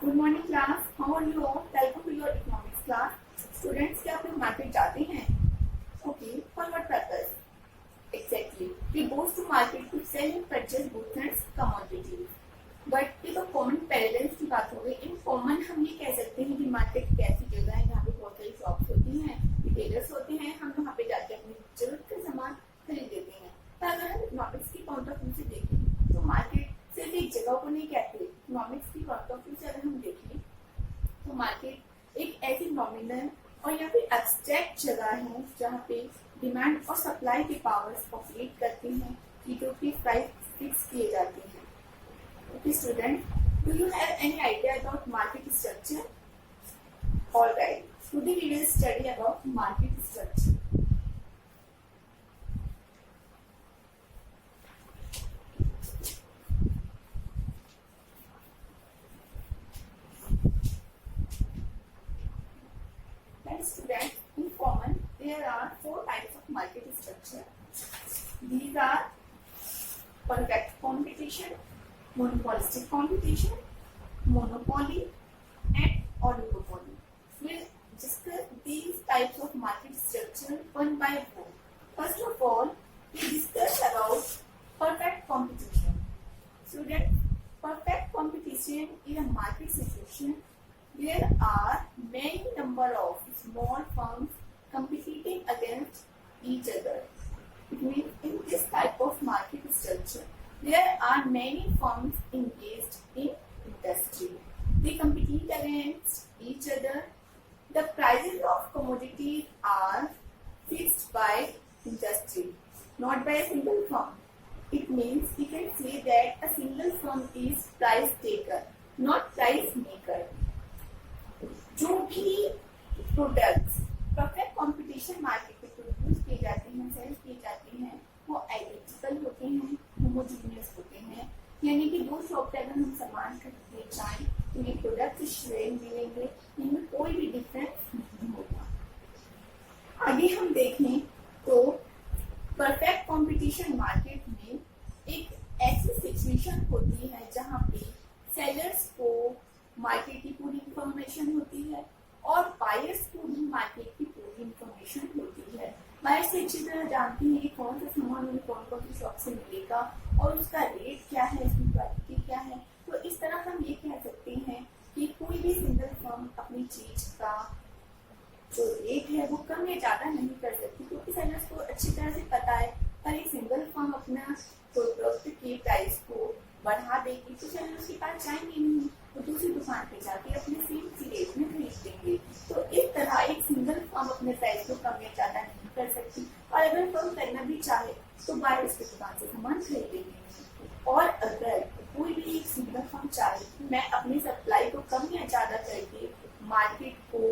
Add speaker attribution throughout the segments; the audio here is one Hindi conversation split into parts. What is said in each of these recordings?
Speaker 1: Good morning class, how are you all? Welcome to your economics class. Students, क्या आप लोग मार्केट जाते हैं? Okay, for what purpose? Exactly, we goes to market to sell and purchase goods and commodities. But ये तो कॉमन पैरेलल्स की बात हो गई। इन कॉमन हम ये कह सकते हैं कि मार्केट एक ऐसी जगह है जहाँ पे बहुत सारी शॉप्स होती हैं, रिटेलर्स होते हैं, हम वहाँ पे जाके अपनी जरूरत का सामान खरीद लेते हैं। तो अगर हम इकोनॉमिक्स की पॉइंट ऑफ व्यू से देखें तो मार्केट सिर्फ एक जगह को नहीं कहते। इकोनॉमिक्स की पॉइंट ऑफ व्यू से अगर हम देखें तो मार्केट एक ऐसी नॉमिनल और या फिर एब्स्ट्रैक्ट जगह है जहाँ पे डिमांड और सप्लाई के पावर्स ऑपरेट करते हैं, चीजों की प्राइस फिक्स किए जाते हैं। Okay, student, do you have any idea about market structure? All right. Today we will study about market structure. Right, student. In common, there are four types of market structure. These are perfect competition, monopolistic competition, monopoly, and oligopoly. We'll discuss these types of market structure one by one. First of all, we discuss about perfect competition. Students, perfect competition is a market situation where are many number of small firms competing against each other. It means in this type of market structure, there are many firms engaged in industry. They compete against each other. The prices of commodities are fixed by industry, not by a single firm. It means we can say that a single firm is price taker, not price maker. जो भी प्रोडक्ट्स परफेक्ट कंपटीशन मार्केट में प्रोड्यूस किए जाते हैं, सेल किए जाते हैं, वो आइडेंटिकल होते हैं, होमोजीनियस होते हैं। यानी कि दो शॉप पे अगर हम सामान खरीदने जाएं तो ये प्रोडक्ट सेम मिलेंगे, इनमें कोई भी डिफरेंस नहीं होगा। आगे हम देखें तो परफेक्ट कंपटीशन मार्केट में एक ऐसी सिचुएशन होती है जहाँ पे सेलर्स को मार्केट की पूरी इंफॉर्मेशन होती है और बायर्स को भी मार्केट की पूरी इंफॉर्मेशन होती है। बायर्स अच्छी तरह जानती है कि कौन सा सामान उन्हें कौन कौन सी शॉप से मिलेगा और उसका रेट क्या है, इसकी क्वालिटी क्या है। तो इस तरह हम ये कह सकते हैं कि कोई भी सिंगल फर्म अपनी चीज का जो रेट है वो कम या ज्यादा नहीं कर सकती, क्योंकि सेलर्स को अच्छी तरह से पता है। पर एक सिंगल फर्म अपना प्रोडक्ट के प्राइस को बढ़ा देगी तो सेलर्स के पास जाएंगे नहीं, तो दूसरी दुकान पे जाके अपने सेम सी रेट में खरीद देंगे। तो इस तरह एक सिंगल फर्म अपने प्राइस को कम या ज्यादा नहीं कर सकती, और अगर फर्म करना भी चाहे तो बायर्स की दुकान से सामान खरीदेंगे। और अगर कोई भी एक सिंगल फर्म चाहे कि मैं अपनी सप्लाई को कम या ज्यादा करके मार्केट को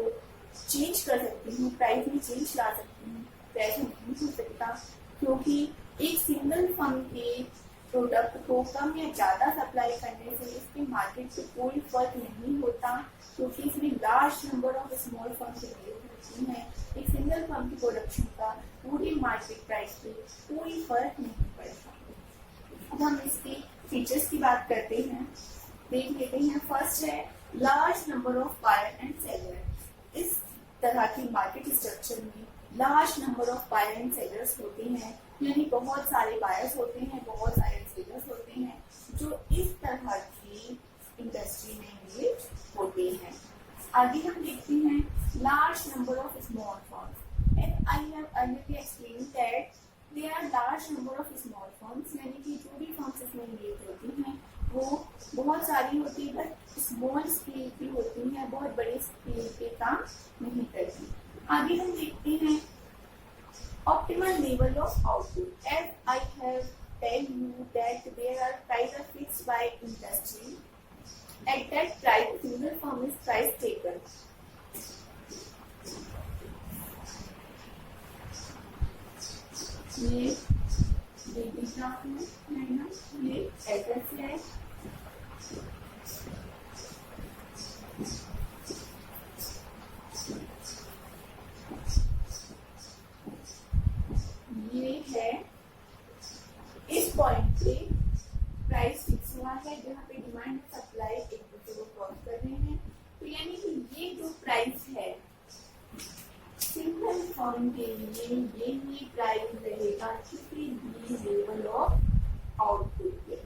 Speaker 1: चेंज कर सकती हूँ, प्राइस में चेंज ला सकती हूँ, तो ऐसा नहीं हो सकता, क्योंकि एक सिंगल फर्म के प्रोडक्ट को कम या ज्यादा सप्लाई करने से इसके मार्केट से कोई फर्क नहीं होता, क्योंकि इसमें large number of small firm होती हैं। एक सिंगल फर्म की प्रोडक्शन का पूरी मार्केट प्राइस पे कोई फर्क नहीं पड़ता। अब हम इसके फीचर्स की बात करते हैं, देख लेते हैं। फर्स्ट है large number of buyer and seller. इस तरह की मार्केट स्ट्रक्चर में large number of buyer and sellers होते हैं, यानी बहुत सारे बायर्स होते हैं, बहुत सारे सेलर्स होते हैं जो इस तरह की इंडस्ट्री में एंगेज होते हैं। आगे हम देखते हैं large number of small firms. And I have earlier explained that there are large number of small firms, यानी कि जो भी फर्म्स इसमें एंगेज होती हैं वो बहुत सारी होती है, बट स्मॉल स्केल की होती हैं, बहुत बड़े स्केल पे काम नहीं करती। आगे हम देखते हैं optimal level of output. As I have tell you that there are prices are fixed by industry. At that price, single firm is price taker. ये ग्राफ है ना, ये एड्रेस है। ये है इस पॉइंट पे प्राइस फिक्स हुआ है, जहाँ पे डिमांड और सप्लाई एक दूसरे को क्रॉस कर रहे हैं। फर्म के लिए यही प्राइस रहेगा किसी भी लेवल ऑफ आउटपुट के।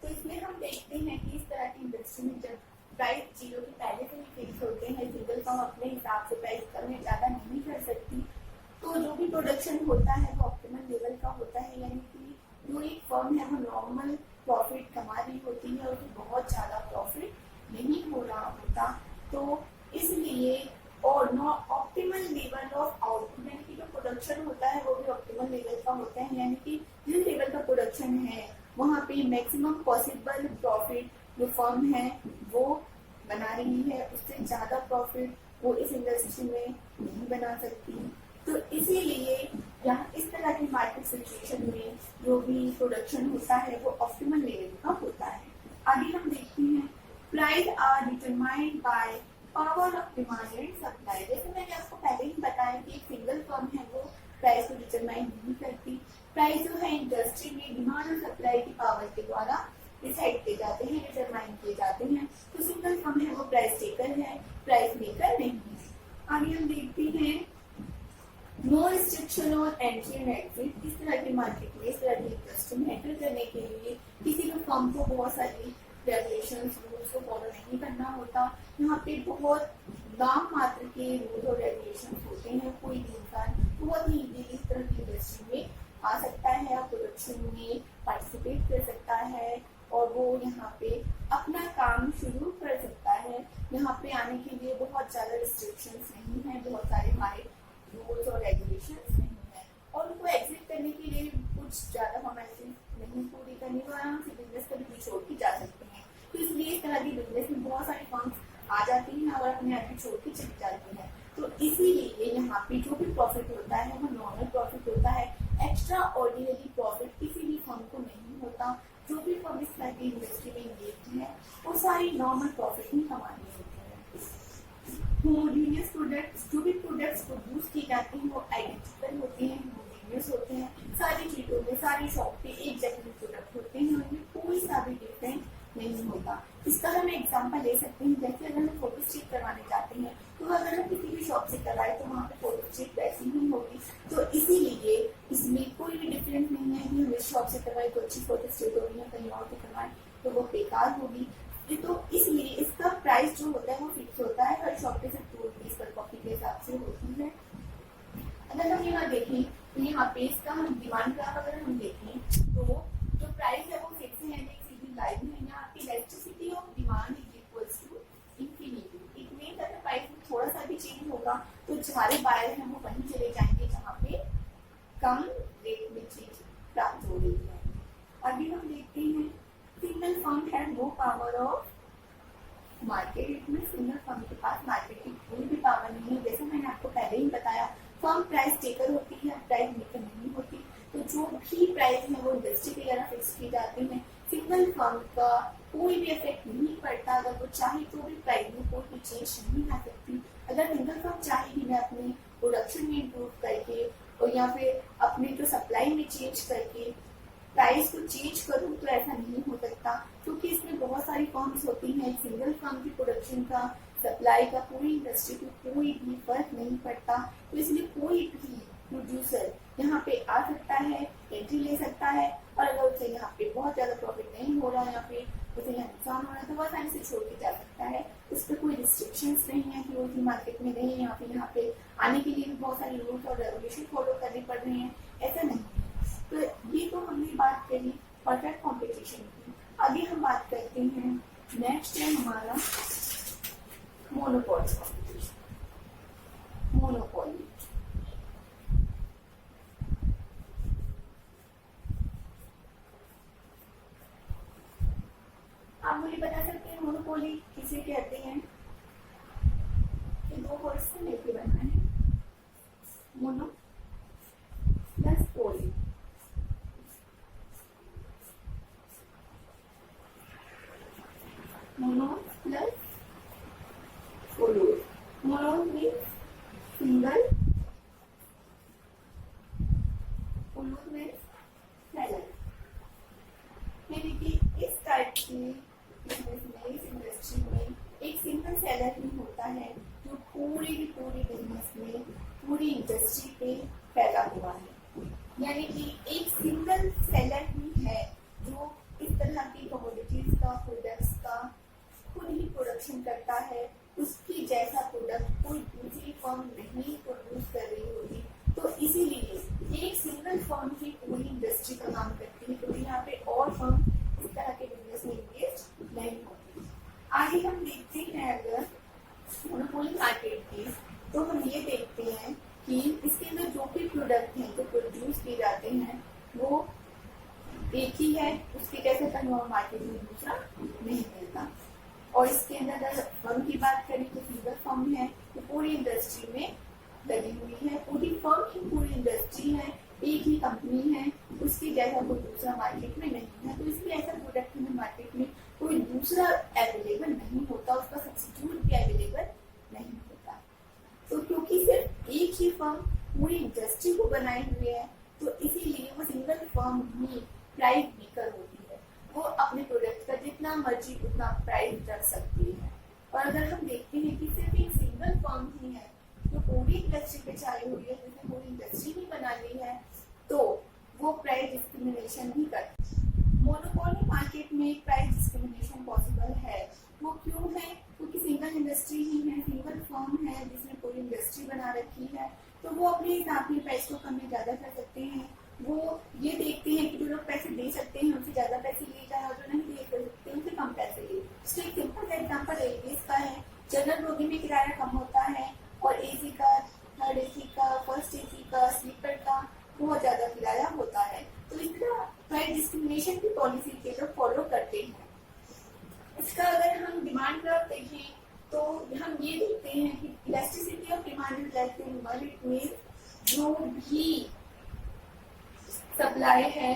Speaker 1: तो इसमें हम देखते हैं कि इस तरह की इंडस्ट्री में जब प्राइस जीरो के पहले से ही फिक्स होते हैं, सिंगल फर्म अपने हिसाब से प्राइस कम या ज्यादा नहीं कर सकती, तो जो भी प्रोडक्शन होता है वो ऑप्टिमल लेवल का होता है, यानी कि जो एक फर्म है वो नॉर्मल प्रॉफिट कमा रही होती है और बहुत ज्यादा प्रॉफिट नहीं हो रहा होता। तो इसलिए और no optimal level of output, यानी कि जो प्रोडक्शन होता है वो भी ऑप्टिमल लेवल का होता है, यानी कि जिस लेवल का प्रोडक्शन है वहाँ पे मैक्सिमम पॉसिबल प्रॉफिट जो फर्म है वो बना रही है, उससे ज्यादा प्रॉफिट वो इस इंडस्ट्री में नहीं बना सकती। तो इसीलिए यहाँ इस तरह की मार्केट सिचुएशन में जो भी प्रोडक्शन होता है वो ऑप्टिमल लेवल का होता है। आगे हम देखते हैं price are determined by power of demand and supply. जैसे मैंने आपको पहले ही बताया कि एक सिंगल फर्म है वो प्राइस को डिटरमाइन नहीं करती, प्राइस जो है इंडस्ट्री में डिमांड और सप्लाई की पावर के द्वारा डिसाइड किए जाते हैं, डिटरमाइन किए जाते हैं। तो सिंगल फर्म है वो प्राइस टेकर है, प्राइस मेकर नहीं है। आगे हम देखते हैं नो रिस्ट्रिक्शन और एंट्री एंड एग्जिट। इस तरह के मार्केट में, इस तरह की इंडस्ट्री में एंटर करने के लिए किसी भी फर्म को बहुत सारी रेगुलेशंस रूल्स को फॉलो नहीं करना होता। यहाँ पे बहुत नाम मात्र के रूल्स और रेगुलेशंस होते हैं। कोई भी इंसान बहुत ही इजीली इस तरह की इंडस्ट्री में आ सकता है, प्रोडक्शन में पार्टिसिपेट कर सकता है और वो यहाँ पे अपना काम शुरू कर सकता है। यहाँ पे आने के लिए बहुत ज्यादा रिस्ट्रिक्शंस नहीं है, बहुत सारे हमारे रूल्स और रेगुलेशंस नहीं है, और उनको एग्जिट करने के लिए कुछ ज्यादा फॉर्मेलिटीज नहीं पूरी करनी, तो आराम से बिजनेस कभी भी छोड़ के जा सकते हैं। तो इसलिए इस तरह की बिजनेस में बहुत सारी फर्म्स आ जाती हैं और अपने आप छोड़ के चली जाती हैं। तो इसीलिए यहाँ पे जो भी प्रॉफिट होता है वो नॉर्मल प्रॉफिट होता है, एक्स्ट्रा ऑर्डिनरी प्रॉफिट किसी भी फर्म को नहीं होता। जो भी फर्म इस तरह की इंडस्ट्री में इंगेज है वो सारी नॉर्मल प्रॉफिट ही कमानी होती है। होमोजेनियस प्रोडक्ट्स, जो भी प्रोडक्ट्स प्रोड्यूस की जाती हैं वो आइडेंटिकल होते हैं, होमोजेनियस होते हैं। सारी चीजों में, सारी शॉप पे एक जैसे प्रोडक्ट होते हैं, उनमें कोई सा भी डिफरेंट नहीं होता। इसका हम एग्जांपल ले सकते हैं, जैसे अगर हम फोटो स्टेट करवाने जाते हैं तो अगर हम किसी भी शॉप से करवाए तो वहाँ पे फोटो स्टेट वैसी ही होगी। तो इसीलिए इसमें कोई भी डिफरेंस नहीं है कि हम इस शॉप से करवाए तो अच्छी फोटो स्टेट होगी, कहीं और से करवाए तो वो बेकार होगी। तो इसलिए इसका प्राइस जो होता है वो फिक्स होता है, हर शॉप पे सिर्फ 2 रुपीज पर कॉपी के हिसाब से होती है। अगर हम यहाँ देखें तो यहाँ पे इसका हम डिमांड ग्राफ अगर हम देखें तो जो प्राइस है वो फिक्स है, सीधी लाइन है। यहाँ पे electricity of demand is equals to infinity. It means अगर प्राइस में थोड़ा सा भी चेंज होगा तो हमारे बायर हैं वो वहीं चले जाएंगे जहाँ पे कम रेट में चीज प्राप्त हो रही है। अभी हम देखते हैं single firm has no power of market. इसमें सिंगल फर्म के पास मार्केट की कोई भी पावर नहीं है। जैसे मैंने आपको पहले ही बताया, फर्म प्राइस टेकर होती है, प्राइस मेकर नहीं होती। तो जो भी प्राइस है वो इंडस्ट्री के द्वारा फिक्स की जाती है। सिंगल फर्म का कोई भी इफेक्ट नहीं पड़ता, अगर वो चाहे तो भी प्राइस में कोई भी चेंज नहीं आ सकती। अगर सिंगल फर्म चाहेगी मैं अपने प्रोडक्शन में इम्प्रूव करके और या फिर अपने जो सप्लाई में चेंज करके प्राइस को चेंज करूं तो ऐसा नहीं हो सकता, क्योंकि इसमें बहुत सारी फर्म्स होती हैं। सिंगल फर्म की प्रोडक्शन का, सप्लाई का पूरी इंडस्ट्री को कोई भी फर्क नहीं पड़ता। तो इसलिए कोई भी प्रोड्यूसर यहाँ पे आ सकता है, एंट्री ले सकता है, और अगर उसे यहाँ पे बहुत ज्यादा प्रॉफिट नहीं हो रहा है या फिर उसे यहाँ नुकसान हो रहा है तो वह आसानी से छोड़ के जा सकता है। उस पर कोई रिस्ट्रिक्शंस नहीं है कि वो उसी मार्केट में नहीं है, यहाँ पे आने के लिए भी बहुत सारे रूल्स और रेगुलेशन फॉलो करने पड़ रहे हैं, ऐसा नहीं है। तो ये तो हमने बात करी परफेक्ट कॉम्पिटिशन की। अभी हम बात करते हैं, नेक्स्ट है हमारा मोनोपोली कॉम्पिटिशन। मोनोपोली आप मुझे बता सकते हैं मोनोपोली किसे कहते हैं? ये 2 वर्ड से लेके बना है, मोनो प्लस पोली। मोनो प्लस पोलो। मोनो मीन्स सिंगल, पोलो मीन्स सेलर। यानी कि इस टाइप की बिजनेस में, इस इंडस्ट्री में एक सिंगल सेलर इंडस्ट्री पे फैला हुआ है। यानी कि एक सिंगल सेलर ही है जो इस तरह की कमोडिटीज का, प्रोडक्ट्स का खुद ही प्रोडक्शन करता है। उसकी जैसा प्रोडक्ट कोई दूसरी फर्म नहीं प्रोड्यूस कर रही होती, तो इसीलिए एक सिंगल फर्म ही पूरी इंडस्ट्री का काम करती है, क्योंकि यहाँ पे और फर्म इस तरह के बिजनेस में इंगेज नहीं होती। आगे हम देखते हैं अगर मोनोपोली मार्केट की, तो हम ये देखते हैं कि इसके अंदर जो भी प्रोडक्ट हैं जो प्रोड्यूस किए जाते हैं वो एक ही है, उसके जैसे कहीं और मार्केट में दूसरा नहीं मिलता। और इसके अंदर अगर फर्म की बात करें तो सिंगल फर्म है, तो पूरी इंडस्ट्री में लगी हुई है, पूरी फर्म की पूरी इंडस्ट्री है, एक ही कंपनी है, उसकी जैसा कोई दूसरा मार्केट में नहीं है। तो इसलिए ऐसा प्रोडक्ट में मार्केट में कोई दूसरा अवेलेबल नहीं होता, उसका सब्स्टिट्यूट भी अवेलेबल नहीं होता। तो क्योंकि सिर्फ एक ही फर्म पूरी इंडस्ट्री को बनाए हुए है, तो इसीलिए वो सिंगल फर्म ही प्राइस मेकर होती है। वो अपने प्रोडक्ट का जितना मर्जी उतना प्राइस रख सकती है। और अगर हम देखते हैं कि सिर्फ एक सिंगल फर्म ही है जो पूरी इंडस्ट्री पे छाई हुई है, जिसने पूरी इंडस्ट्री ही बना ली है, तो वो प्राइस डिस्क्रिमिनेशन भी करती है। मोनोपोली मार्केट में प्राइस डिस्क्रिमिनेशन पॉसिबल है। वो क्यों है? क्योंकि सिंगल इंडस्ट्री ही है, सिंगल फर्म है जिसने पूरी इंडस्ट्री बना रखी है, तो वो अपने हिसाब से प्राइस को कम या ज्यादा कर सकते हैं। वो ये देखते हैं कि जो लोग पैसे दे सकते हैं उनसे ज्यादा पैसे लिए जाए, और जो नहीं दे सकते उनसे कम पैसे लिए। तो एक सिंपल एग्जाम्पल रेलवेज का है। जनरल बोगी में किराया कम होता है और एसी का, थर्ड एसी का, फर्स्ट एसी का, स्लीपर का बहुत ज्यादा किराया होता है। तो इस तरह प्राइस डिस्क्रिमिनेशन की पॉलिसी के लोग फॉलो करते हैं। इसका अगर हम डिमांड ग्राफ देखें तो हम ये देखते हैं कि elasticity of demand is less than one. It means जो भी सप्लाई है,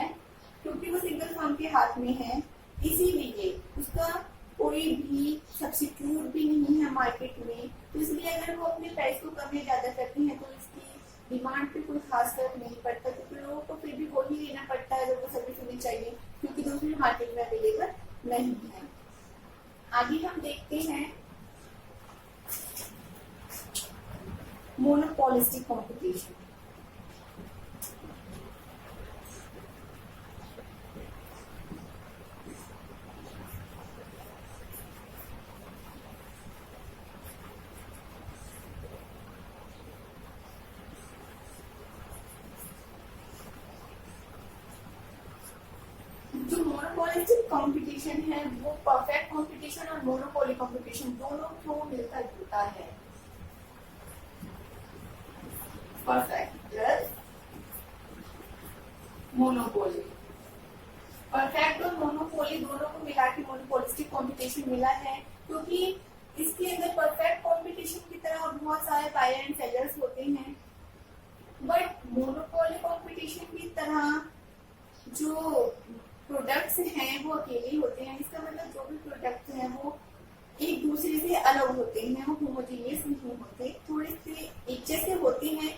Speaker 1: क्योंकि वो सिंगल फर्म के हाथ में है, इसीलिए उसका कोई भी सब्स्टिट्यूट भी नहीं है मार्केट में। तो इसलिए अगर वो अपने प्राइस को कम या ज्यादा करती हैं तो इसकी डिमांड पे कोई खास फर्क नहीं पड़ता, क्योंकि लोगों को फिर भी वो ही लेना पड़ता है अगर वो सर्विस होनी चाहिए, क्योंकि दूसरी मार्केट में अवेलेबल नहीं है। आगे हम देखते हैं मोनोपोलिस्टिक कॉम्पिटिशन। जो मोनोपोलिस्टिक कंपटीशन है वो परफेक्ट कंपटीशन और मोनोपोली कंपटीशन दोनों को मिलकर जुड़ता है। परफेक्ट प्लस मोनोपोली, परफेक्ट और मोनोपोली दोनों को मिला के मोनोपोलिस्टिक कंपटीशन मिला है, क्योंकि इसके अंदर परफेक्ट कंपटीशन की तरह बहुत सारे बायर एंड सेलर्स होते हैं, बट मोनोपोली कंपटीशन की तरह जो प्रोडक्ट्स हैं वो अकेले होते हैं। इसका मतलब जो भी प्रोडक्ट्स हैं वो एक दूसरे से अलग होते हैं, वो होमोजेनियस नहीं होते, थोड़े से एक जैसे होते हैं,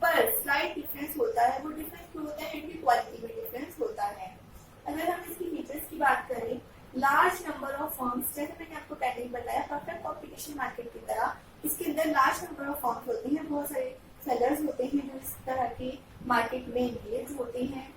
Speaker 1: पर स्लाइट डिफरेंस होता है। वो डिफरेंस क्यों होता है? इनकी क्वालिटी में डिफरेंस होता है। अगर हम इसकी फीचर्स की बात करें, लार्ज नंबर ऑफ फर्म्स, जैसे मैंने आपको पहले ही बताया, परफेक्ट कॉम्पिटिशन मार्केट की तरह इसके अंदर लार्ज नंबर ऑफ फर्म्स होते हैं, बहुत सारे सेलर्स होते हैं जो इस तरह के मार्केट में एंगेज होते हैं।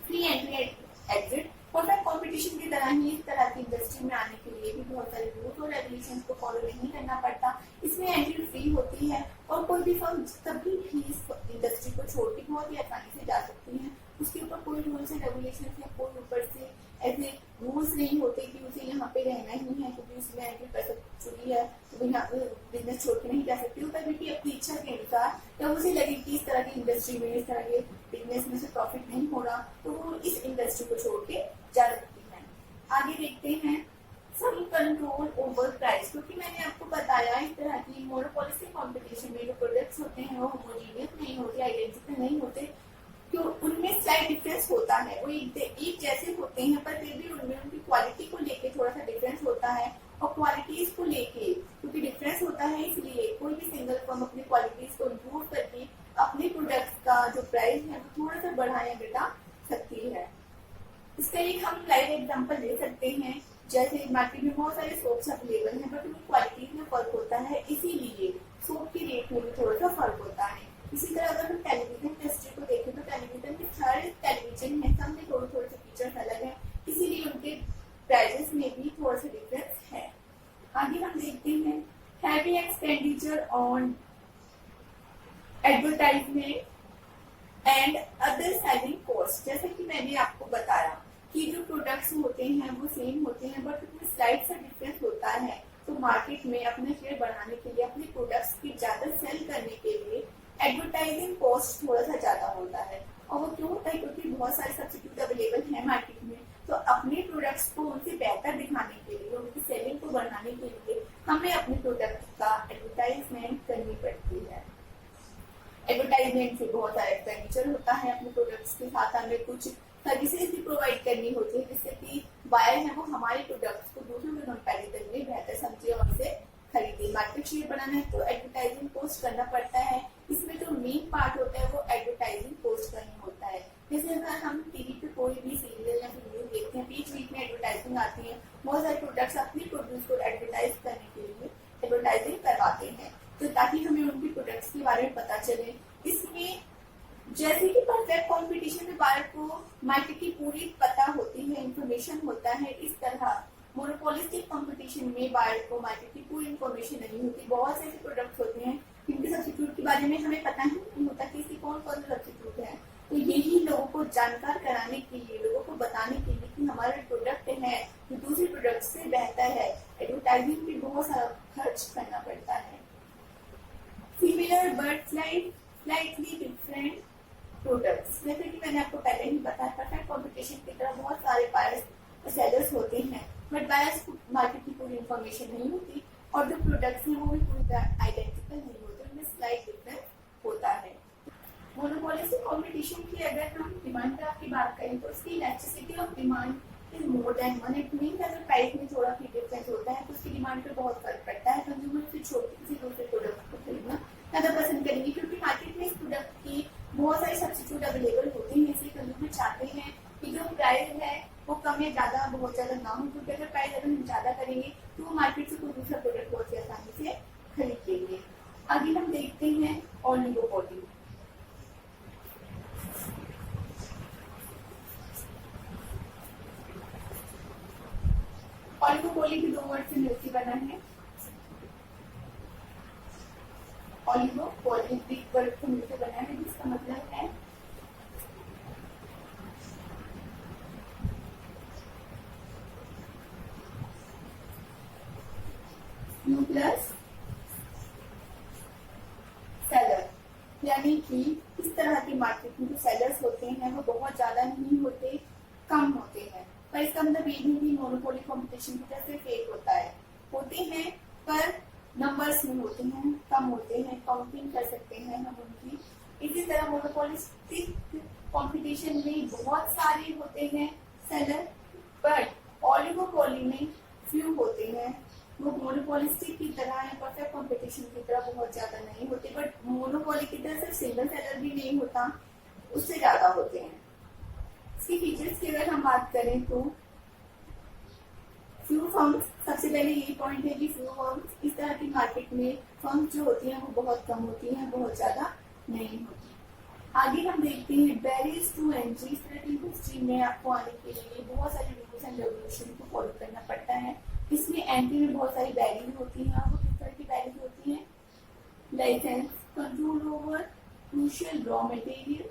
Speaker 1: Free entry exit, perfect competition की तरह ही इस तरह की इंडस्ट्री में आने के लिए भी बहुत सारे रूल्स और रेगुलेशंस को फॉलो नहीं करना पड़ता। इसमें एंट्री फ्री होती है और कोई भी फर्म कभी भी इस इंडस्ट्री को छोड़ के बहुत ही आसानी से जा सकती है। उसके ऊपर कोई रूल्स एंड रेगुलेशन या कोई ऊपर से ऐसे रूल्स नहीं होते कि उसे यहाँ पे रहना ही है, क्योंकि उसमें एंट्री कर चुकी है तो यहाँ पे बिजनेस छोड़ के नहीं जा सकती। वो कभी भी अपनी इच्छा के अनुसार, जब उसे लगे कि इस तरह की इंडस्ट्री में, इस तरह के बिजनेस में से प्रॉफिट नहीं हो रहा, तो वो इस इंडस्ट्री को छोड़ के जा सकती है। आगे देखते हैं सम कंट्रोल ओवर प्राइस, क्योंकि मैंने आपको बताया इस तरह की मोनोपोलिस्टिक कंपटीशन में जो प्रोडक्ट्स होते हैं वो होमोजेनियस नहीं होते, आइडेंटिकल नहीं होते, क्यों? उनमें स्लाइट डिफरेंस होता है। वो एक जैसे होते हैं पर फिर भी उनमें उनकी क्वालिटी को लेके थोड़ा सा डिफरेंस होता है, और क्वालिटीज को लेके क्योंकि डिफरेंस होता है इसलिए कोई भी सिंगल फर्म अपनी क्वालिटीज को इम्प्रूव करके अपने प्रोडक्ट्स का जो प्राइस है वो थोड़ा सा बढ़ा या घटा सकती है। इसका एक हम लाइव एग्जांपल ले सकते हैं, जैसे मार्केट में बहुत सारे सोप्स अवेलेबल हैं बट उनकी क्वालिटीज में फर्क होता है, इसीलिए सोप के रेट में भी थोड़ा सा फर्क होता है। इसी तरह अगर हम टेलीविजन इंडस्ट्री को देखें तो टेलीविजन में हर टेलीविजन है, सब में थोड़े थोड़े से फीचर्स अलग हैं, इसीलिए उनके प्राइजेस में भी थोड़ा सा डिफरेंस है। आगे हम देखते हैं heavy expenditure on advertisement and other selling cost. जैसे कि मैंने आपको बताया कि जो प्रोडक्ट्स होते हैं वो सेम होते हैं बट उसमें स्लाइड सा डिफरेंस होता है। तो मार्केट में अपना शेयर बढ़ाने के लिए, अपने प्रोडक्ट्स की ज्यादा सेल करने के लिए एडवर्टाइजिंग कॉस्ट थोड़ा सा ज्यादा होता है। और वो क्यों होता है? क्योंकि बहुत सारे सब्स्टिट्यूट अवेलेबल है मार्केट में, तो अपने प्रोडक्ट्स को उनसे बेहतर दिखाने के लिए, उनकी सेलिंग को बढ़ाने के लिए हमें अपने प्रोडक्ट का एडवर्टाइजमेंट करनी पड़ती है। एडवर्टाइजमेंट से बहुत सारा एक्सपेंडिचर होता है, अपने प्रोडक्ट्स के साथ हमें कुछ सर्विसेज भी प्रोवाइड करनी होती है जिससे कि बायर है वो हमारे प्रोडक्ट्स को दूसरों के कंपैरिजन में बेहतर समझे और उसे खरीदे। मार्केट शेयर बनाना है तो एडवर्टाइजिंग पोस्ट करना पड़ता है। इसमें जो मेन पार्ट होता है वो एडवर्टाइजिंग पोस्ट करना होता है। जैसे अगर हम टीवी पे कोई भी सीरियल या फिर न्यूज देखते हैं, बीच बीच में एडवर्टाइजिंग आती है, बहुत सारे प्रोडक्ट्स अपने प्रोड्यूस को एडवर्टाइज करने के लिए एडवर्टाइजिंग करवाते हैं, तो ताकि हमें उनके प्रोडक्ट्स के बारे में पता चले। इसमें जैसे कि परफेक्ट कंपटीशन में बायर को मार्केट की पूरी पता होती है, इंफॉर्मेशन होता है, इस तरह मोनोपोलिस्टिक कंपटीशन में बायर को मार्केट की पूरी इंफॉर्मेशन नहीं होती। बहुत से ऐसे प्रोडक्ट्स होते हैं जिनके सब्स्टिट्यूट के बारे में हमें पता ही नहीं होता कि इसकी कौन कौन सा सब्स्टिट्यूट है। तो यही लोगों को जानकार कराने के लिए, लोगों को बताने के लिए कि हमारा प्रोडक्ट है जो दूसरे प्रोडक्ट से बेहतर है, एडवर्टाइजिंग पे बहुत सारा खर्च करना पड़ता है। Similar but slightly different products, जैसे कि मैंने आपको पहले ही बताया, परफेक्ट कंपटीशन की तरह बहुत सारे बायर्स सेलर्स होते हैं बट बायर्स को मार्केट की पूरी इंफॉर्मेशन नहीं होती और जो प्रोडक्ट्स हैं वो भी पूरी आइडेंटिकल नहीं होते, उनमें स्लाइट डिफरेंस होता है। मोनोपोलिस्टिक कंपटीशन की अगर हम डिमांड ग्राफ की बात करें तो उसकी elasticity of demand is more than one. It means अगर प्राइस में थोड़ा भी डिफरेंस होता है तो उसकी डिमांड पे बहुत फर्क पड़ता है। कंज्यूमर से छोटे किसी दूसरे प्रोडक्ट को खरीदना ज्यादा पसंद करेंगे क्योंकि मार्केट में इस प्रोडक्ट की बहुत सारे सब्स्टिट्यूट अवेलेबल होते हैं। इसलिए कंज्यूमर चाहते हैं कि जो प्राइस है वो कम या ज्यादा बहुत ज्यादा ना हो, क्योंकि अगर प्राइस अगर हम ज्यादा करेंगे तो वो मार्केट से कोई दूसरा प्रोडक्ट बहुत ही आसानी से खरीद लेंगे। आगे हम देखते हैं ओलिगोपोली। ओलिगोपोली के दो वर्ड से मिलकर बना है। ओलिगोपोली ग्रीक वर्ड से मिलकर बना है जिसका मतलब है यू प्लस सेलर, यानी कि इस तरह की मार्केट में जो सेलर्स होते हैं वो बहुत ज्यादा नहीं होते, कम होते हैं। पर इसका मतलब ये नहीं कि मोनोपोली कंपटीशन की तरह से फेक होता है, होते हैं पर नंबर्स में होते हैं, कम होते हैं, काउंटिंग कर सकते हैं हम उनकी। इसी तरह मोनोपोलिस्टिक कंपटीशन में बहुत सारे होते हैं सेलर, बट ओलिगोपोली में फ्यू होते हैं। वो मोनोपोलिस्टिक की तरह या परफेक्ट कंपटीशन की तरह बहुत ज्यादा नहीं होते, बट मोनोपोली की तरह सिर्फ सिंगल सेलर भी नहीं होता, उससे ज्यादा होते हैं। इसकी फीचर्स की अगर हम बात करें तो फ्यू फर्म्स, सबसे पहले यही पॉइंट है कि फ्यू फर्म्स, इस तरह की मार्केट में फर्म्स जो होती हैं वो बहुत कम होती हैं, बहुत ज्यादा नहीं होती। आगे हम देखते हैं बैरियर्स टू एंट्री। इस तरह की इंडस्ट्री में आपको आने के लिए बहुत सारे रूल्स एंड रेगुलेशन को फॉलो करना पड़ता है। इसमें एंट्री में बहुत सारी बैरियर होती हैं। वो किस तरह की बैरियर होती हैं? Licence, control over crucial raw material,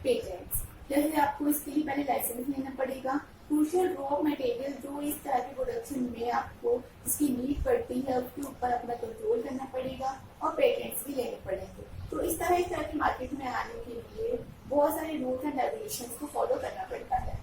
Speaker 1: patents. जैसे आपको इसके लिए पहले लाइसेंस लेना पड़ेगा। क्रूशियल रॉ मटेरियल जो इस तरह के प्रोडक्शन में आपको इसकी नीड पड़ती है उसके ऊपर अपना कंट्रोल करना पड़ेगा और पेटेंट्स भी लेने पड़ेंगे। तो इस तरह की मार्केट में आने के लिए बहुत सारे रूल्स एंड रेगुलेशंस को फॉलो करना पड़ता है।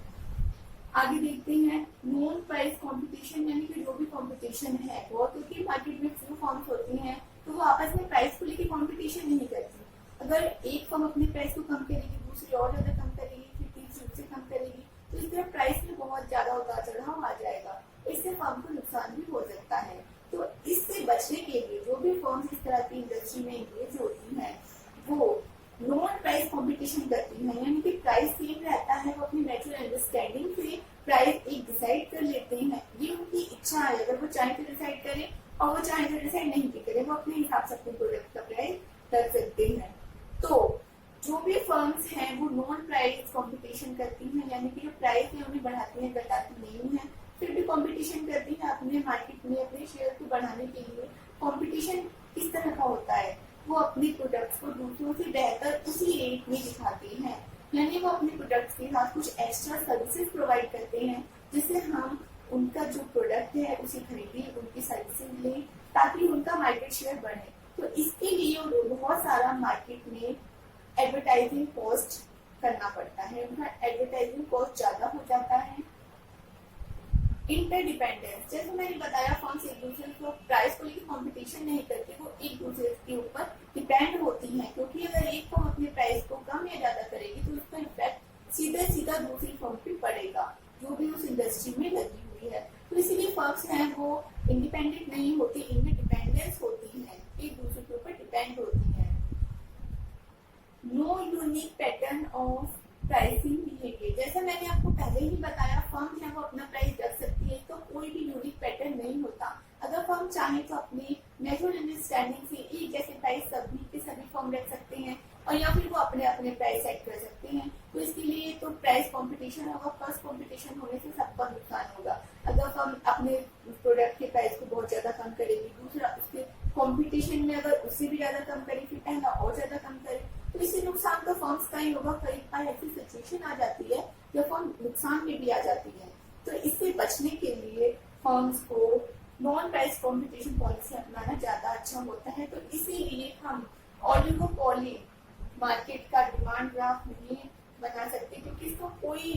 Speaker 1: आगे देखते हैं नॉन प्राइस कंपटीशन, यानी कि जो भी कंपटीशन है वो, क्योंकि मार्केट में फ्यू फर्म्स होती हैं तो वो आपस में प्राइस को लेकर कंपटीशन नहीं करती। अगर एक फर्म अपने प्राइस को कम करेगी, दूसरी और ज्यादा कम करेगी, फिर तीसरी उससे कम करेगी, तो इस तरह प्राइस में बहुत ज्यादा उतार चढ़ाव आ जाएगा, इससे फर्म को नुकसान भी हो सकता है। तो इससे बचने के लिए जो भी फर्म्स इस तरह की इंडस्ट्री में एंगेज होती हैं वो नॉन प्राइस कंपटीशन करती हैं, यानी कि प्राइस सेम रहता है, वो अपनी नेचुरल अंडरस्टैंडिंग से प्राइस एक डिसाइड कर लेते हैं। ये उनकी इच्छा है, अगर वो चाहे तो डिसाइड करें और वो चाहे तो डिसाइड नहीं भी करें, वो अपने हिसाब से अपने प्रोडक्ट का प्राइस कर सकते हैं। तो अपने की जो प्राइस है उन्हें बढ़ाती हैं, घटाती नहीं है, फिर भी कंपटीशन करती है अपने मार्केट में अपने शेयर को बढ़ाने के लिए। कंपटीशन किस तरह का होता है, वो अपने प्रोडक्ट्स को दूसरों से बेहतर उसी रेट में दिखाते हैं, यानी वो अपने प्रोडक्ट्स के साथ कुछ एक्स्ट्रा सर्विसेज प्रोवाइड करते हैं जिससे हम उनका जो प्रोडक्ट है उसे खरीदें, उनकी सर्विसेज लें ताकि उनका मार्केट शेयर बढ़े। तो इसके लिए उन्हें बहुत सारा मार्केट में एडवर्टाइजिंग कॉस्ट करना पड़ता है, उनका एडवर्टाइजिंग कॉस्ट ज्यादा हो जाता है। इंटरडिपेंडेंस, जैसे मैंने बताया फर्म्स एक दूसरे को प्राइस को लेकर कंपटीशन नहीं करती, वो एक दूसरे के ऊपर डिपेंड होती हैं, क्योंकि अगर एक फर्म अपने प्राइस को कम या ज्यादा करेगी तो उसका इफेक्ट सीधा सीधा दूसरी फर्म पे पड़ेगा जो भी उस इंडस्ट्री में लगी हुई है। तो इसीलिए फर्म्स हैं वो इंडिपेंडेंट नहीं होती, इनमें डिपेंडेंस होती है, एक दूसरे के ऊपर डिपेंड होती है। No unique pattern of pricing behaviour, जैसे मैंने आपको पहले ही बताया फर्म है वो अपना प्राइस रख सकती है, तो कोई भी यूनिक पैटर्न नहीं होता। अगर फर्म चाहे तो अपनी नेचुरल अंडरस्टैंडिंग से एक जैसे प्राइस सभी के सभी फर्म रख सकते हैं और या फिर वो अपने अपने प्राइस सेट कर सकते हैं। तो इसके लिए तो प्राइस कंपटीशन होगा, फर्स्ट कंपटीशन होने से सबका नुकसान होगा। अगर फर्म अपने प्रोडक्ट के प्राइस को बहुत ज्यादा कम करेगी, दूसरा उसके कंपटीशन में अगर उससे भी ज्यादा कम करे, फिर पहला और ज्यादा कम करे, तो इससे नुकसान तो फर्म्स का ही होगा। कई बार ऐसी सिचुएशन आ जाती है जब फर्म नुकसान में भी आ जाती है। तो इससे बचने के लिए फर्म्स को नॉन प्राइस कंपटीशन पॉलिसी अपनाना ज्यादा अच्छा होता है। तो इसीलिए हम ऑलिगोपोली मार्केट का डिमांड ग्राफ नहीं बना सकते, क्योंकि इसको कोई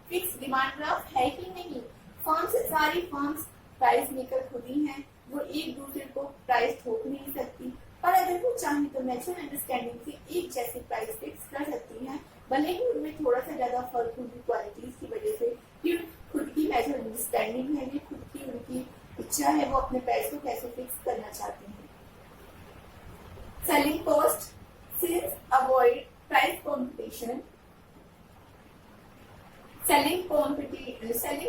Speaker 1: फिक्स डिमांड ग्राफ है ही नहीं। फर्म्स, सारी फर्म्स प्राइस मेकर खुद ही हैं, वो एक दूसरे को प्राइस थोप नहीं सकती, पर अगर वो चाहे तो नेचुरल अंडरस्टैंडिंग से एक जैसे प्राइस फिक्स कर सकती हैं, भले ही उनमें थोड़ा सा ज्यादा फर्क उनकी क्वालिटीज की वजह से, कि खुद की नेचुरल अंडरस्टैंडिंग है, ये खुद की उनकी इच्छा है, वो अपने प्राइस को कैसे फिक्स करना चाहते हैं। Selling cost, since avoid price competition, selling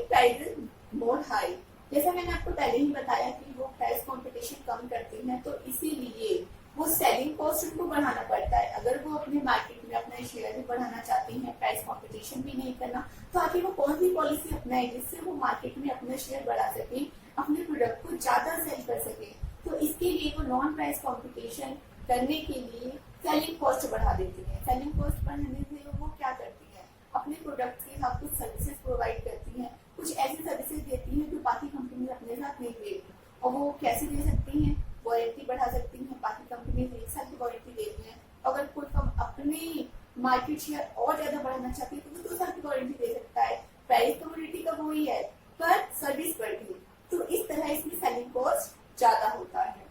Speaker 1: price more high, जैसा मैंने आपको पहले ही बताया कि वो प्राइस कंपटीशन कम करते हैं, तो इसीलिए वो सेलिंग कॉस्ट उनको बढ़ाना पड़ता है। अगर वो अपने मार्केट में अपना शेयर भी बढ़ाना चाहते हैं, प्राइस कंपटीशन भी नहीं करना, तो आखिर वो कौन सी पॉलिसी अपनाए जिससे वो मार्केट में अपना शेयर बढ़ा सके, अपने प्रोडक्ट को ज्यादा सेल कर सके। तो इसके लिए वो नॉन प्राइस कंपटीशन करने के लिए सेलिंग कॉस्ट बढ़ा देती है। सेलिंग कॉस्ट बढ़ाने से वो क्या करती है, अपने प्रोडक्ट के साथ कुछ सर्विसेज प्रोवाइड करती है, कुछ ऐसी सर्विसेज देती है जो बाकी कंपनी अपने साथ नहीं देती। और वो कैसे दे सकती हैं, वारंटी बढ़ा सकती हैं, बाकी कंपनी 1 साल की वारंटी देती है। अगर कोई फर्म अपने मार्केट शेयर और ज्यादा बढ़ाना चाहती है तो वो 2 साल की वारंटी दे सकता है। प्राइस कमोडिटी का वही है, पर सर्विस बढ़ती है, तो इस तरह इसमें सेलिंग कॉस्ट ज्यादा होता है।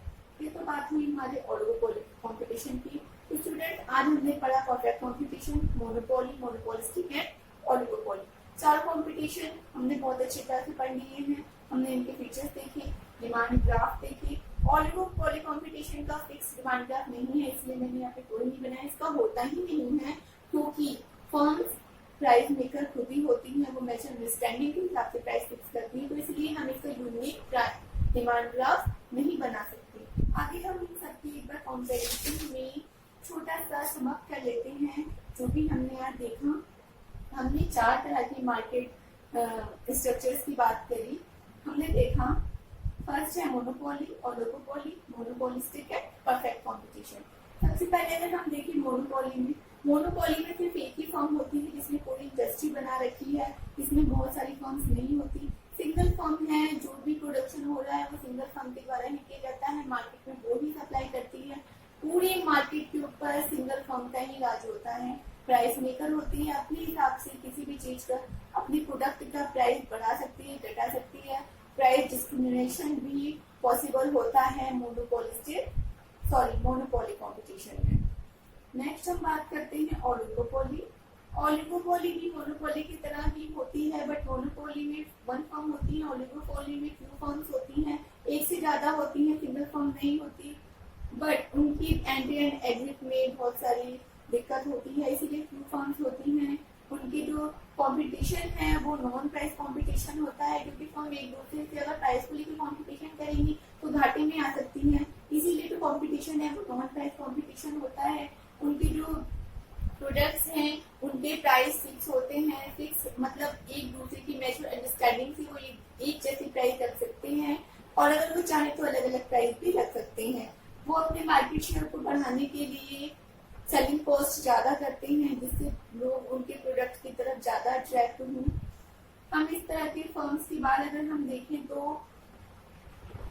Speaker 1: ये तो बात हुई हमारे ऑलिगोपोली कंपटीशन की। तो स्टूडेंट, आज हमने पढ़ा perfect competition, monopoly, monopolistic and oligopoly. 4 competition हमने बहुत अच्छी तरह से पढ़ लिए हैं। हमने इनके फीचर्स देखे, डिमांड ग्राफ देखे। ऑलिगोपोली कंपटीशन का फिक्स डिमांड ग्राफ नहीं है, इसलिए मैंने यहाँ पे कोई नहीं बनाया, इसका होता ही नहीं है, क्योंकि फर्म्स प्राइस मेकर खुद ही होती हैं, वो नेचुरल अंडरस्टैंडिंग के हिसाब से प्राइस फिक्स करती है, तो इसलिए हम इसका यूनिक डिमांड ग्राफ नहीं बना सकते। आगे हम इन सबकी एक बार कंपैरिजन में छोटा सा समअप कर लेते हैं जो भी हमने यहाँ देखा। हमने 4 तरह की मार्केट स्ट्रक्चर्स की बात करी। हमने देखा फर्स्ट है monopoly, oligopoly, monopolistic and perfect competition. सबसे पहले अगर हम देखें मोनोपोली में सिर्फ एक ही फर्म होती है जिसमें कोई इंडस्ट्री बना रखी है, इसमें बहुत सारी फर्म्स नहीं होती। सिंगल फर्म है, जो भी प्रोडक्शन हो रहा है वो सिंगल फर्म के द्वारा ही किया जाता है, मार्केट में वो ही सप्लाई करती है। पूरे मार्केट के ऊपर सिंगल फर्म का ही राज होता है। प्राइस मेकर होती है, अपने हिसाब से किसी भी चीज का अपनी प्रोडक्ट का प्राइस बढ़ा सकती है, घटा सकती है। प्राइस डिस्क्रिमिनेशन भी पॉसिबल होता है मोनोपोली कंपटीशन में। नेक्स्ट हम बात करते हैं ऑलिगोपोली। ऑलिगोपोली भी मोनोपोली की तरह ही होती है, बट मोनोपोली में 1 फर्म होती है, ऑलिगोपोली में 2 फर्म्स होती हैं, एक से ज्यादा होती है, सिंगल फर्म नहीं होती। बट उनकी एंट्री एंड एग्जिट में बहुत सारी दिक्कत होती है, इसीलिए 2 फर्म्स होती हैं। उनकी जो कंपटीशन है वो नॉन प्राइस कंपटीशन होता है, क्योंकि फर्म एक दूसरे से अगर प्राइस को लेकर कंपटीशन करेंगी तो घाटे में आ सकती हैं, इसीलिए जो कंपटीशन है वो नॉन प्राइस कंपटीशन होता है। उनकी जो प्रोडक्ट्स हैं उनके प्राइस फिक्स होते हैं, फिक्स मतलब एक दूसरे की म्यूचुअल अंडरस्टैंडिंग से वो एक जैसी प्राइस रख सकते हैं और अगर वो चाहे तो अलग अलग प्राइस भी रख सकते हैं। वो अपने मार्केट शेयर को बढ़ाने के लिए सेलिंग कॉस्ट ज्यादा करते हैं जिससे लोग उनके प्रोडक्ट की तरफ ज्यादा अट्रैक्ट हों। हम इस तरह के फर्म्स की बात अगर हम देखें तो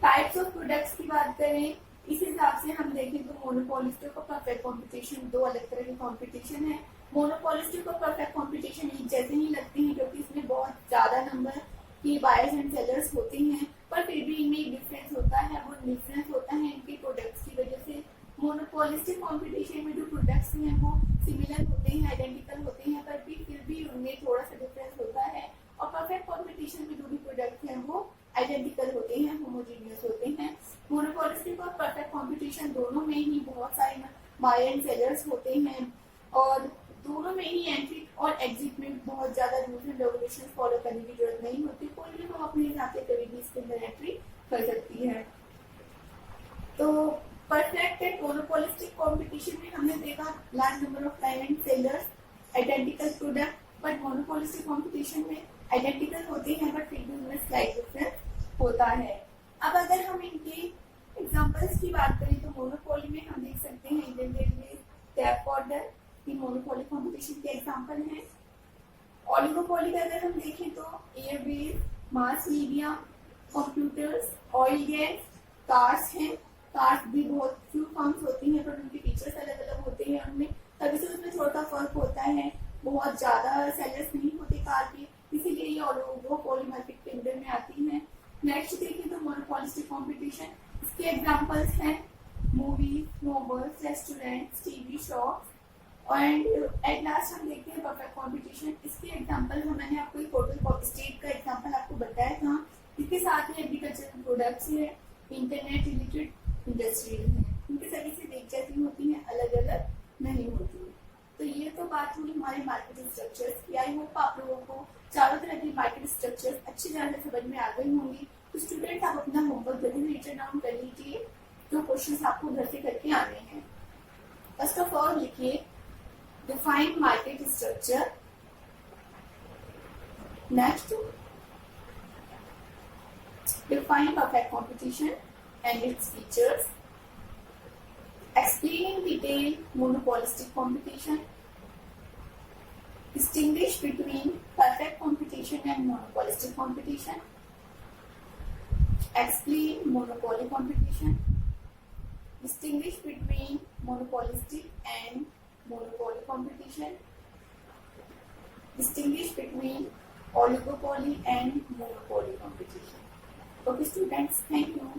Speaker 1: टाइप्स ऑफ प्रोडक्ट्स की बात करें, इस हिसाब से हम देखें तो मोनोपोलिस्टिक और परफेक्ट कंपटीशन दो अलग तरह के कंपटीशन है। मोनोपोलिस्टिक और परफेक्ट कंपटीशन एक जैसे ही लगते हैं क्योंकि इसमें बहुत ज्यादा नंबर के बायर्स एंड सेलर्स होते हैं, पर फिर भी इनमें एक डिफरेंस होता है। वो डिफरेंस होता है इनके प्रोडक्ट्स की वजह से। मोनोपोलिस्टिक कंपटीशन में जो प्रोडक्ट्स हैं वो सिमिलर होते हैं, आइडेंटिकल होते हैं, पर भी फिर भी उनमें थोड़ा सा डिफरेंस होता है। और परफेक्ट कंपटीशन में जो भी प्रोडक्ट हैं वो आइडेंटिकल होते हैं, होमोजीनियस होते हैं। मोनोपोलिस्टिक और परफेक्ट कंपटीशन दोनों में ही बहुत सारे बायर एंड सेलर्स होते हैं और दोनों में ही एंट्री और एग्जिट में बहुत ज्यादा रूल्स एंड रेगुलेशन फॉलो करने की जरूरत नहीं होती। कोई भी हम अपने हिसाब से कभी भी इसके अंदर एंट्री कर सकती है। तो परफेक्ट एंड मोनोपोलिस्टिक कंपटीशन में हमने देखा large number of buyer and sellers, identical product, but monopolistic competition में आइडेंटिकल होते हैं बट फिर भी उनमें स्लाइट डिफरेंस होता है। अब अगर हम इनके एग्जांपल्स की बात करें तो मोनोपोली में हम देख सकते हैं इंडियन रेलवे, टैप ऑर्डर, ये मोनोपोली कंपटीशन के एग्जांपल हैं। ओलिगोपोली का अगर हम देखें तो Airways, mass media, computers, oil gas, cars हैं। कार्स भी बहुत फ्यू फर्म्स होती हैं पर उनके फीचर्स अलग अलग होते हैं, उनमें तभी से उसमें थोड़ा फर्क होता है। बहुत ज्यादा सेलर्स नहीं होते कार के, इसीलिए ये ओलिगोपोली मार्केट के अंदर में आती है। नेक्स्ट देखें तो मोनोपोलिस्टिक कंपटीशन, इसके एग्जांपल्स हैं movies, novels, restaurants, TV shops. And at last हम देखते हैं परफेक्ट कंपटीशन, इसके एग्जांपल मैंने आपको एक होटल स्टेट का एग्जांपल आपको बताया था। इसके साथ ही एग्रीकल्चरल प्रोडक्ट्स है, इंटरनेट रिलेटेड इंडस्ट्रियल है, उनके सभी से एक जैसी होती हैं, अलग अलग नहीं होती। तो ये तो बात हुई हमारे मार्केट स्ट्रक्चर्स की। आई होप आप लोगों को चारों तरह की मार्केट स्ट्रक्चर्स अच्छी तरह से समझ में आ गई होंगी। तो स्टूडेंट्स आप अपना होमवर्क जल्दी रीचर डाउन कर लीजिए, जो क्वेश्चंस आपको घर से करके आने हैं। फर्स्ट ऑफ ऑल लिखिए define market structure. Next define perfect competition and its features. Explain in detail monopolistic competition. Distinguish between perfect competition and monopolistic competition. Explain monopoly competition. Distinguish between monopolistic and monopoly competition. Distinguish between oligopoly and monopoly competition. Okay students, thank you.